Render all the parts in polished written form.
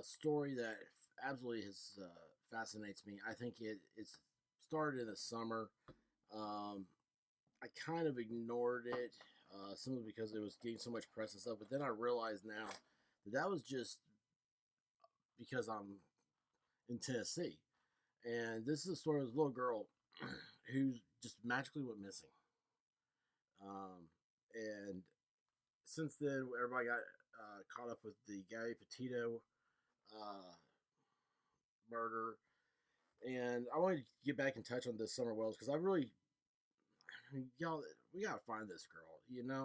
story that absolutely fascinates me. I think it's started in the summer. Um, I kind of ignored it simply because it was getting so much press and stuff. But then I realized now that that was just because I'm in Tennessee, and this is a story of a little girl who just magically went missing. And since then, everybody got caught up with the Gabby Petito uh, murder, and I want to get back and touch on this Summer Wells because I really, y'all, we gotta find this girl.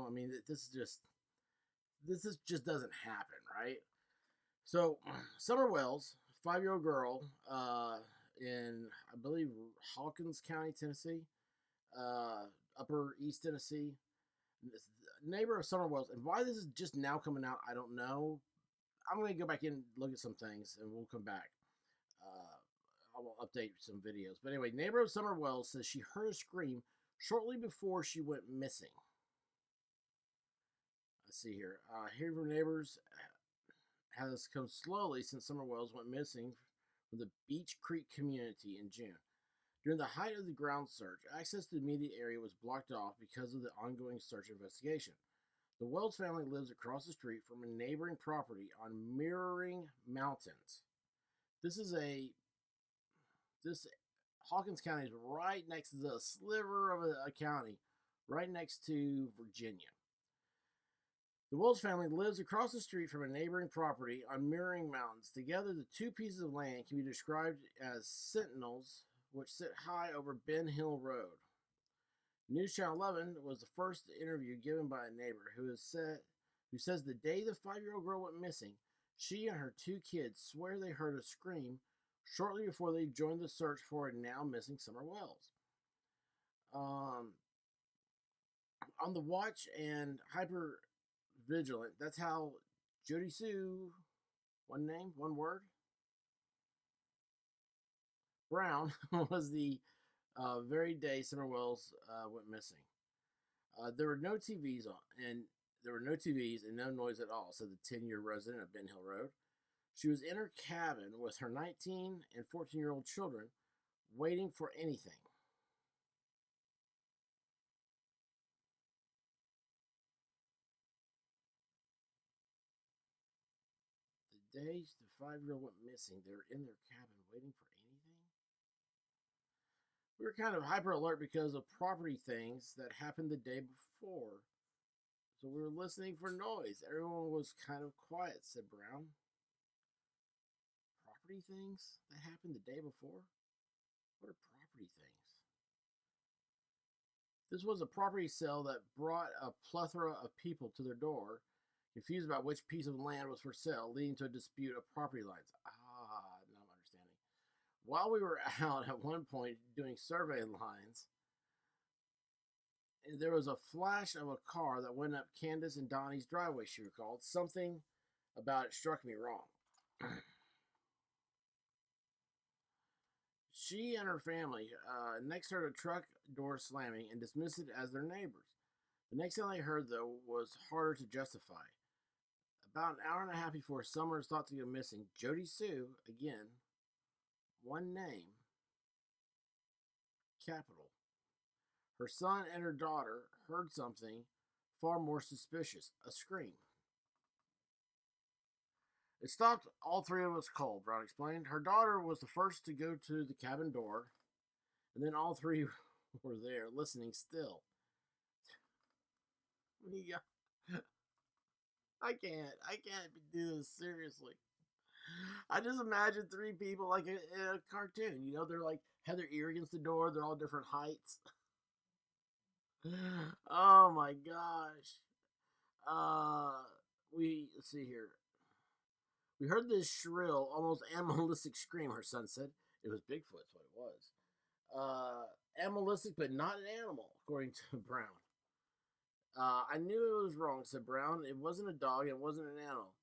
I mean, this just doesn't happen, right? So, Summer Wells, 5-year-old girl, in I believe Hawkins County, Tennessee, Upper East Tennessee, neighbor of Summer Wells. And why this is just now coming out, I don't know. I'm going to go back in and look at some things, and we'll come back. I will update some videos. But anyway, neighbor of Summer Wells says she heard a scream shortly before she went missing. Let's see here. Hearing from neighbors has come slowly since Summer Wells went missing from the Beach Creek community in June. During the height of the ground search, access to the immediate area was blocked off because of the ongoing search investigation. The Wells family lives across the street from a neighboring property on Mirroring Mountains. This Hawkins County is right next to the sliver of a county, right next to Virginia. The Wells family lives across the street from a neighboring property on Mirroring Mountains. Together, the two pieces of land can be described as sentinels, which sit high over Ben Hill Road. News Channel 11 was the first interview given by a neighbor who says the day the 5-year-old girl went missing, she and her two kids swear they heard a scream shortly before they joined the search for a now missing Summer Wells. On the watch and hyper vigilant, that's how Jody Sue, one name, one word, Brown, was the very day Summer Wells went missing. There were no TVs on, and there were no TVs and no noise at all, said the 10-year resident of Ben Hill Road. She was in her cabin with her 19 and 14-year-old children, waiting for anything. The day the 5-year-old went missing, they were in their cabin waiting for anything. We were kind of hyper alert because of property things that happened the day before. So we were listening for noise. Everyone was kind of quiet, said Brown. Property things that happened the day before? What are property things? This was a property sale that brought a plethora of people to their door, confused about which piece of land was for sale, leading to a dispute of property lines. Now I'm understanding. While we were out at one point doing survey lines, there was a flash of a car that went up Candace and Donnie's driveway, she recalled. Something about it struck me wrong. She and her family next heard a truck door slamming and dismissed it as their neighbors. The next thing they heard, though, was harder to justify. About an hour and a half before Summer is thought to go missing, Jody Sue, again, one name, capital. Her son and her daughter heard something far more suspicious, a scream. It stopped all three of us cold, Brown explained. Her daughter was the first to go to the cabin door, and then all three were there, listening still. I can't do this seriously. I just imagine three people like in a cartoon. They're like have their ear against the door. They're all different heights. Oh my gosh. Let's see here. We heard this shrill, almost animalistic scream, her son said. It was Bigfoot's what it was. Animalistic, but not an animal, according to Brown. I knew it was wrong, said Brown. It wasn't a dog, it wasn't an animal.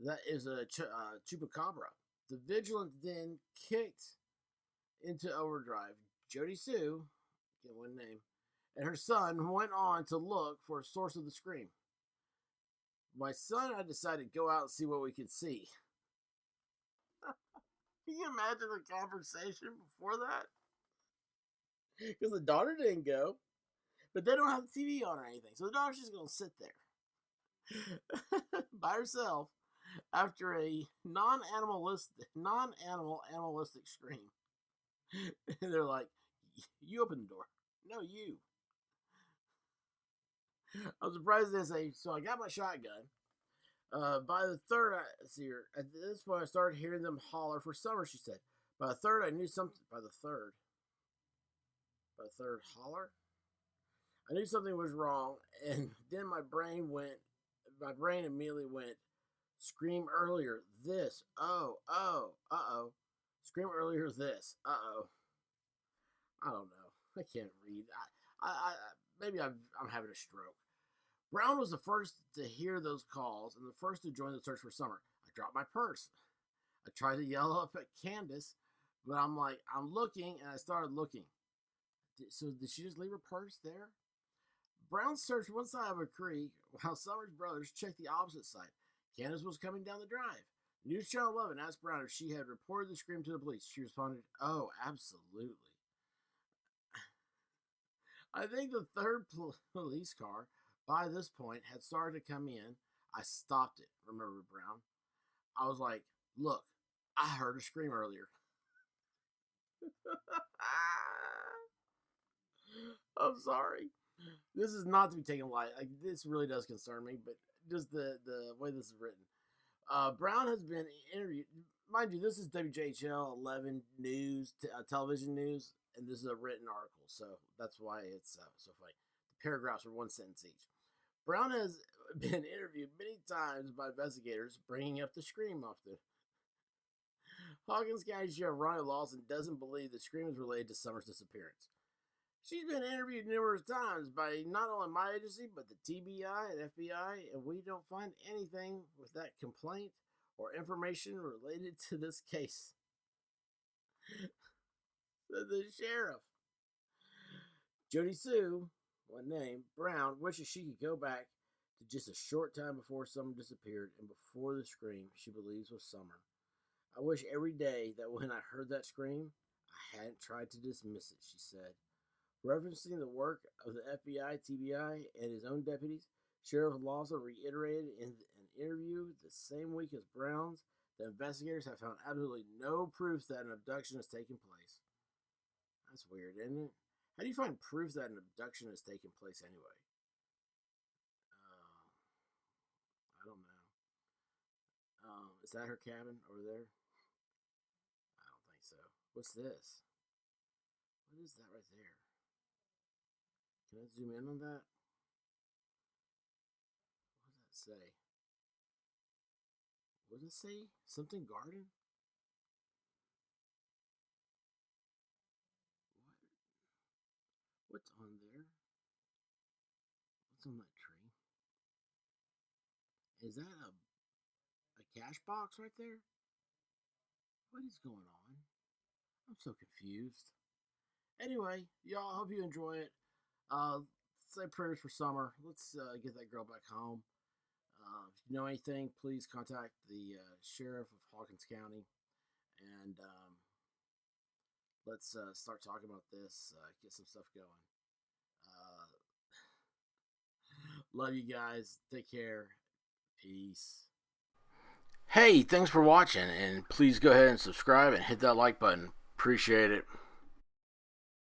That is a chupacabra. The vigilance then kicked into overdrive. Jody Sue, get one name, and her son went on to look for a source of the scream. My son and I decided to go out and see what we could see. Can you imagine the conversation before that? Because the daughter didn't go, but they don't have the TV on or anything, so the daughter's just gonna sit there by herself after a non-animal animalistic scream. And they're like, "You open the door." No, you. I'm surprised they say. So I got my shotgun. By the third, at this point, I started hearing them holler for summer. She said. By the third, I knew something. By the third holler, I knew something was wrong, and then my brain immediately went, scream earlier, this, uh-oh, scream earlier, this, uh-oh. I don't know. I can't read. Maybe I'm having a stroke. Brown was the first to hear those calls and the first to join the search for summer. I dropped my purse. I tried to yell up at Candace, but I'm looking, and I started looking. So did she just leave her purse there? Brown searched one side of a creek while Summers' brothers checked the opposite side. Candace was coming down the drive. News Channel 11 asked Brown if she had reported the scream to the police. She responded, "Oh, absolutely." I think the third police car, by this point, had started to come in. I stopped it, remembered Brown. I was like, "Look, I heard a scream earlier." I'm sorry. This is not to be taken light. Like, this really does concern me, but just the way this is written. Brown has been interviewed. Mind you, this is WJHL 11 news, television news, and this is a written article, so that's why it's so funny. The paragraphs are one sentence each. Brown has been interviewed many times by investigators, bringing up the scream often. Hawkins County Sheriff Ronnie Lawson doesn't believe the scream is related to Summer's disappearance. She's been interviewed numerous times by not only my agency, but the TBI and FBI, and we don't find anything with that complaint or information related to this case. The sheriff. Jody Sue, one name, Brown, wishes she could go back to just a short time before Summer disappeared and before the scream she believes was Summer. I wish every day that when I heard that scream, I hadn't tried to dismiss it, she said. Referencing the work of the FBI, TBI, and his own deputies, Sheriff Lawson reiterated in an interview the same week as Brown's that investigators have found absolutely no proof that an abduction has taken place. That's weird, isn't it? How do you find proof that an abduction has taken place anyway? I don't know. Is that her cabin over there? I don't think so. What's this? What is that right there? Can I zoom in on that? What does that say? What does it say? Something garden? What? What's on there? What's on that tree? Is that a cash box right there? What is going on? I'm so confused. Anyway, y'all, I hope you enjoy it. Say prayers for Summer. Let's get that girl back home. If you know anything, please contact the sheriff of Hawkins County, and let's start talking about this. Get some stuff going. Love you guys. Take care. Peace. Hey, thanks for watching, and please go ahead and subscribe and hit that like button. Appreciate it.